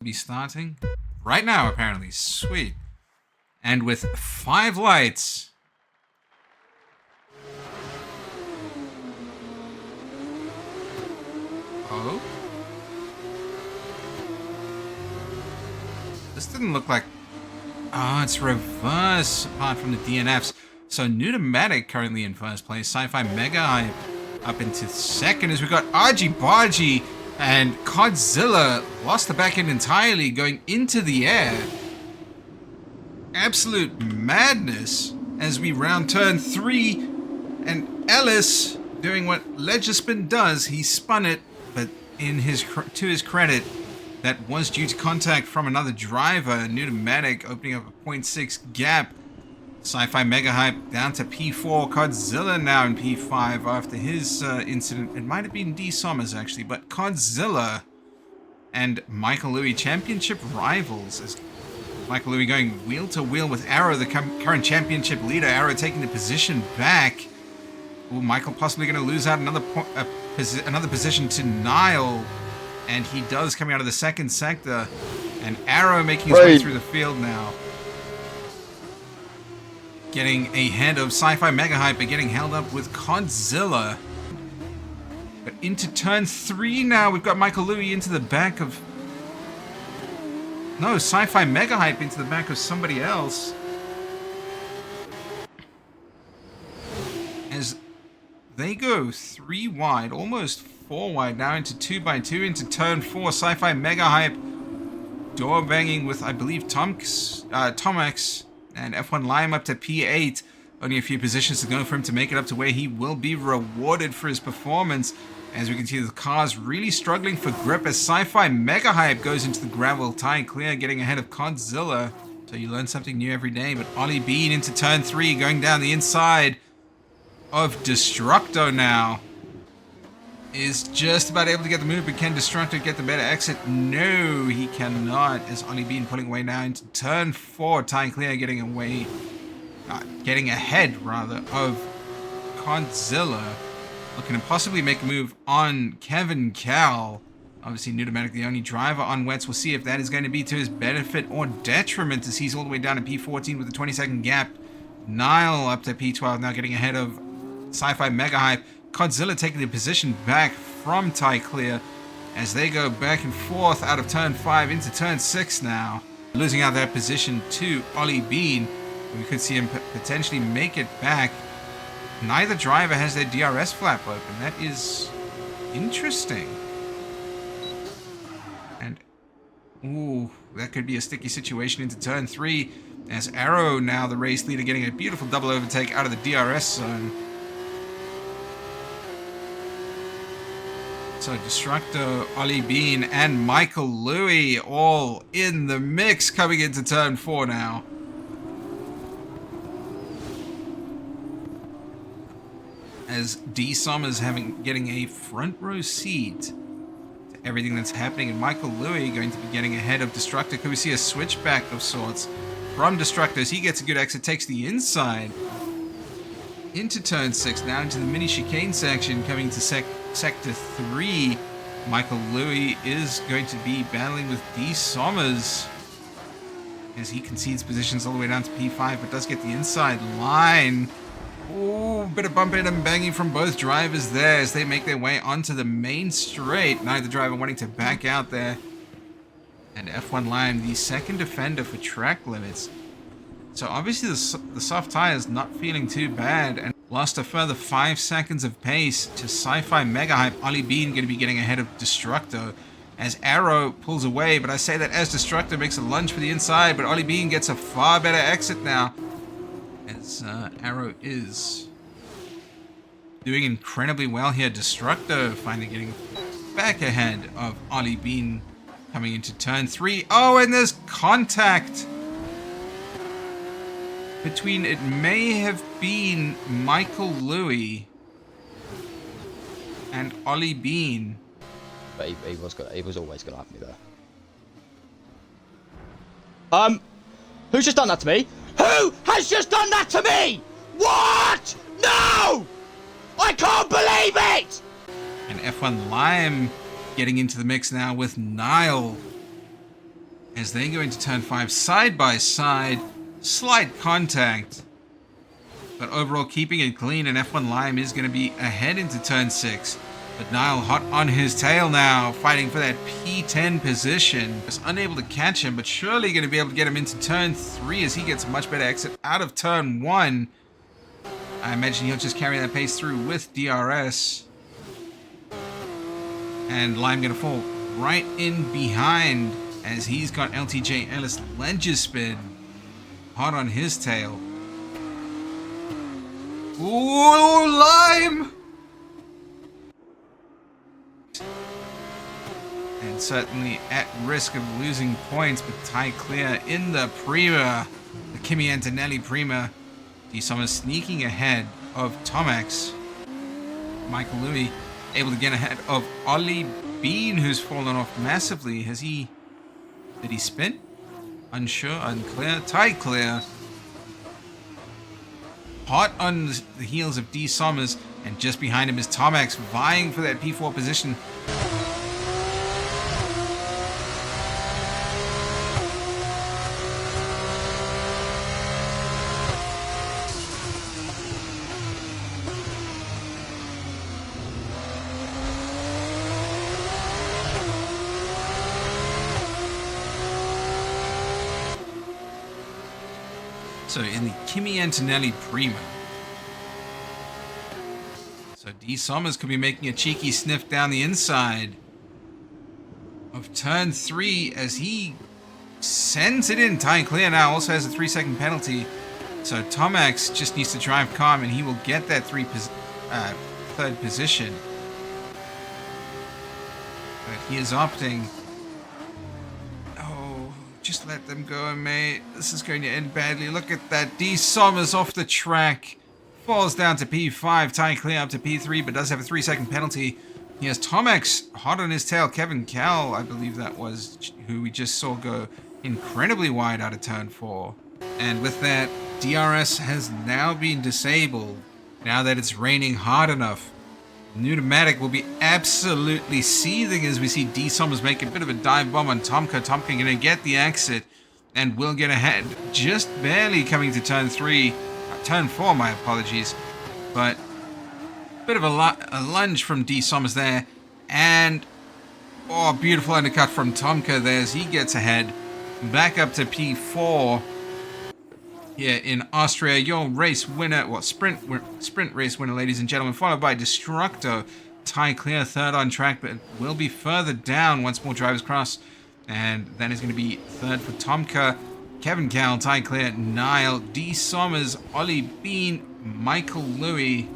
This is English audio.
Be starting right now, apparently. Sweet. And with 5 lights. Oh? This didn't look like... Oh, it's reverse, apart from the DNFs. So, Pneumatic currently in first place. Sci-Fi Mega Hype up into second as we got Argy Bargy and Godzilla lost the back end entirely going into the air. Absolute madness as we round turn 3. And Ellis doing what Legispin does. He spun it, but to his credit, that was due to contact from another driver. Pneumatic opening up a 0.6 gap. Sci-Fi Mega Hype down to P4. Godzilla now in P5 after his incident. It might have been D. Sommers actually, but Godzilla and Michael Louis championship rivals. As Michael Louis going wheel to wheel with Arrow, the current championship leader. Arrow taking the position back. Ooh, Michael possibly going to lose out another position to Nile. And he does, coming out of the second sector. And Arrow making his way through the field now. Getting ahead of Sci-Fi Mega Hype, but getting held up with Godzilla. But into turn 3 now, we've got Michael Louis into the back of... No, Sci-Fi Mega Hype into the back of somebody else. As they go 3 wide, almost 4 wide, now into 2x2 into turn 4. Sci-Fi Mega Hype door banging with, I believe, Tomex. And F1 Lime up to P8. Only a few positions to go for him to make it up to where he will be rewarded for his performance. As we can see, the car's really struggling for grip as Sci-Fi Mega Hype goes into the gravel. Tie clear, getting ahead of Godzilla. So you learn something new every day. But Ollie Bean into turn 3, going down the inside of Destructo now. Is just about able to get the move, but can Destructo get the better exit? No, he cannot. As Ollie Bean pulling away now into turn 4. Tying clear, getting ahead rather of Godzilla. Looking to possibly make a move on Kevin Cal. Obviously, Pneumatic the only driver on wets. We'll see if that is going to be to his benefit or detriment, as he's all the way down to P14 with a 20-second gap. Nile up to P12 now, getting ahead of Sci-Fi Mega Hype. Godzilla taking the position back from Ty Clear as they go back and forth out of turn 5 into turn 6 now. Losing out that position to Ollie Bean. We could see him potentially make it back. Neither driver has their DRS flap open. That is interesting. And, ooh, that could be a sticky situation into turn 3 as Arrow now the race leader getting a beautiful double overtake out of the DRS zone. So Destructo, Ollie Bean, and Michael Louis all in the mix coming into turn 4 now. As D. Sommers getting a front row seat to everything that's happening, and Michael Louis going to be getting ahead of Destructo. Could we see a switchback of sorts from Destructo as he gets a good exit, takes the inside into turn 6, now into the mini chicane section, coming to sector 3. Michael Louis is going to be battling with D. Sommers as he concedes positions all the way down to P5, but does get the inside line. Ooh, bit of bumping and banging from both drivers there as they make their way onto the main straight. Neither driver wanting to back out there. And F1 Lime, the second defender for track limits. So obviously the soft tire is not feeling too bad, and lost a further 5 seconds of pace to Sci-Fi Mega Hype. Ollie Bean going to be getting ahead of Destructo as Arrow pulls away, but I say that as Destructo makes a lunge for the inside, but Ollie Bean gets a far better exit now as Arrow is doing incredibly well here. Destructo finally getting back ahead of Ollie Bean coming into turn 3. Oh, and there's contact between, it may have been Michael Louis and Ollie Bean. But he was always gonna have me there. Who's just done that to me? Who has just done that to me? What? No! I can't believe it! And F1 Lime getting into the mix now with Nile. as they go into turn 5 side by side. Slight contact, but overall keeping it clean, and F1 Lime is going to be ahead into turn 6. But Niall hot on his tail now, fighting for that P10 position. Just unable to catch him, but surely going to be able to get him into turn 3 as he gets a much better exit out of turn 1. I imagine he'll just carry that pace through with DRS. And Lime going to fall right in behind as he's got LTJ Ellis Ledger Spin hot on his tail. Ooh, Lime! And certainly at risk of losing points, but tie clear in the Prima. The Kimi Antonelli Prima. D Summers sneaking ahead of Tomax. Michael Louis able to get ahead of Ollie Bean, who's fallen off massively. Did he spin? Unsure, unclear, tie clear. Hot on the heels of D Summers, and just behind him is Tomax vying for that P4 position. So in the Kimi Antonelli Prima. So D Summers could be making a cheeky sniff down the inside of turn 3 as he sends it in. Tying clear now, also has a 3-second penalty. So Tomax just needs to drive calm and he will get that third position. But he is opting. Just let them go, mate. This is going to end badly. Look at that. D Summers off the track. Falls down to P5. Tie clear up to P3, but does have a 3-second penalty. He has Tomax hot on his tail. Kevin Cal, I believe that was, who we just saw go incredibly wide out of turn 4. And with that, DRS has now been disabled. Now that it's raining hard enough. Pneumatic will be absolutely seething as we see D Summers make a bit of a dive bomb on Tomka. Tomka going to get the exit and will get ahead, just barely coming to turn 4, my apologies. But a bit of a lunge from D Summers there, and beautiful undercut from Tomka there as he gets ahead, back up to P4. Here in Austria, your race winner, sprint race winner, ladies and gentlemen, followed by Destructo. Tie clear, third on track, but will be further down once more drivers cross. And that is going to be third for Tomka, Kevin Cal, tie clear, Niall, D Summers, Ollie Bean, Michael Louis,